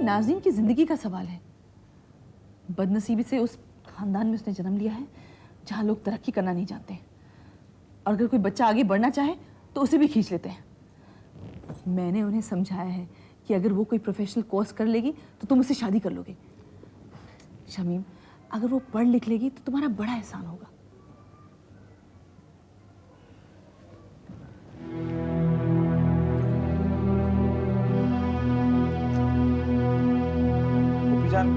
नाज़नीन की जिंदगी का सवाल है। बदनसीबी से उस खानदान में उसने जन्म लिया है जहां लोग तरक्की करना नहीं जानते, और अगर कोई बच्चा आगे बढ़ना चाहे तो उसे भी खींच लेते हैं। मैंने उन्हें समझाया है कि अगर वो कोई प्रोफेशनल कोर्स कर लेगी तो तुम उससे शादी कर लोगे। शमीम, अगर वो पढ़ लिख लेगी तो तुम्हारा बड़ा एहसान होगा। जान,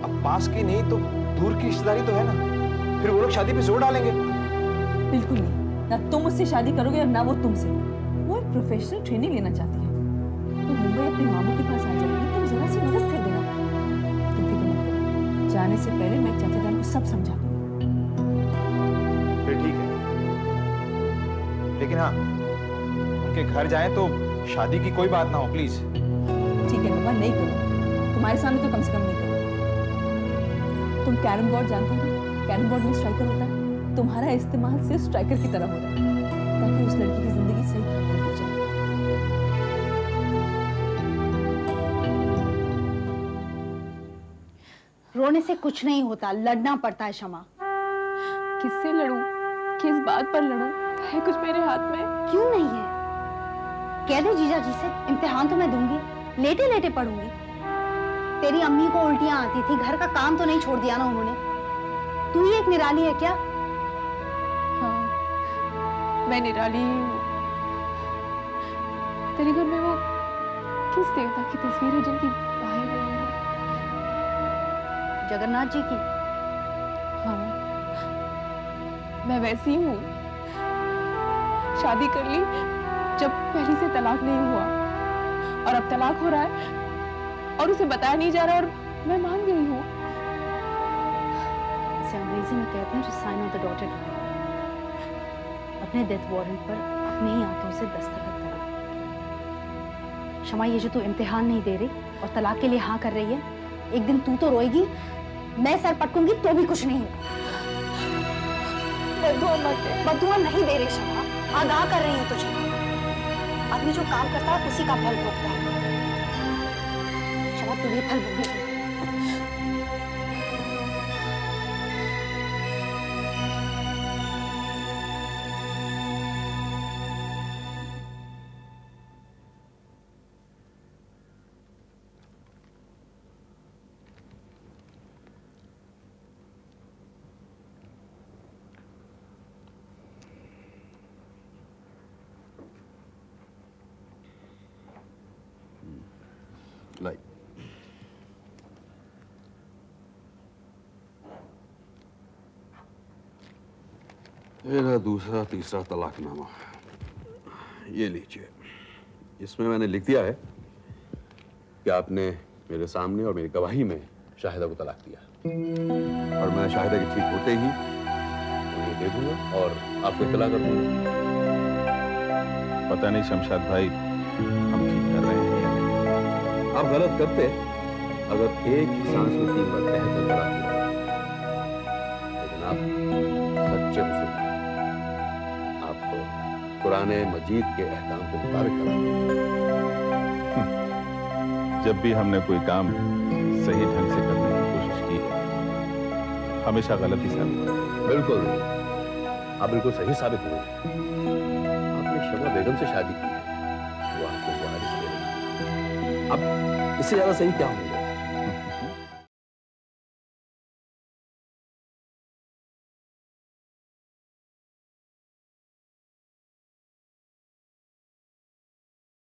अब पास की नहीं तो दूर की रिश्तेदारी तो है ना, फिर वो लोग शादी पे जोर डालेंगे। बिल्कुल नहीं, ना तुम उससे शादी करोगे और ना वो तुमसे। वो एक प्रोफेशनल ट्रेनिंग लेना चाहती है, तो मुंबई अपने मामू के पास आ जाएगी, तुम जरा सी मदद कर देना। तुम फिक्र मत करो, जाने से पहले मैं चाचा जान को सब समझा दूंगी। फिर ठीक है, लेकिन हाँ, उनके घर जाएं तो शादी की कोई बात ना हो प्लीज। ठीक है बाबा, नहीं करो, तुम्हारे सामने तो कम से कम नहीं करो। तुम कैरम बोर्ड जानते हो? कैरम बोर्ड में स्ट्राइकर होता है, तुम्हारा इस्तेमाल सिर्फ स्ट्राइकर की तरह हो रहा है, ताकि उस लड़की की जिंदगी सही ढंग से गुजरे। रोने से कुछ नहीं होता, लड़ना पड़ता है शमा। किससे लड़ूं? किस बात पर लड़ूं? है कुछ मेरे हाथ में? क्यों नहीं है? कह दे जीजा जी से, इम्तिहान तो मैं दूंगी, लेटे लेटे पढ़ूंगी। तेरी अम्मी को उल्टियां आती थी, घर का काम तो नहीं छोड़ दिया ना उन्होंने। तू ही एक निराली है क्या? हाँ, मैं निराली ही हूँ। तेरे घर में वो किस देवता की तस्वीर है जिनकी बाहर नहीं है? जगन्नाथ जी की। हाँ, मैं वैसी हूँ। शादी कर ली जब पहली से तलाक नहीं हुआ, और अब तलाक हो रहा है और उसे बताया नहीं जा रहा, और मैं मान गई हूँ। इसे अंग्रेजी में कहते हैं जो sign of the dotted line. अपने डेथ वारंट पर अपने ही हाथों से दस्तखत करा। शमा, ये जो तू इम्तिहान नहीं दे रही और तलाक के लिए हाँ कर रही है, एक दिन तू तो रोएगी, मैं सर पटकूंगी तो भी कुछ नहीं होगा। बदुआ मत दे। बदुआ नहीं दे रही शमा, आगाह कर रही हूँ तुझे। आदमी जो काम करता है उसी का फल भोगता है। शमा, तू भी फल भोगेगी। लाई। मेरा दूसरा तीसरा तलाकनामा, ये लीजिए। इसमें मैंने लिख दिया है कि आपने मेरे सामने और मेरी गवाही में शाहिदा को तलाक दिया, और मैं शाहिदा के ठीक होते ही उन्हें दे दूंगा और आपको इत्तला कर दूंगा। पता नहीं शमशाद भाई, हम ठीक कर रहे हैं या नहीं। आप गलत करते अगर एक ही सांस में 3 बार कहकर तलाक दिया, लेकिन आप सच्चे मुसलमान, आप कुरान मजीद के अहकाम के मुताबिक करा। जब भी हमने कोई काम सही ढंग से करने की कोशिश की है, हमेशा गलत ही साबित हुआ। बिल्कुल नहीं, आप बिल्कुल सही साबित हुए। आपने शमा बेगम से शादी की है, वो आपको वारिस दे रही है। अब इससे ज्यादा सही क्या होगा?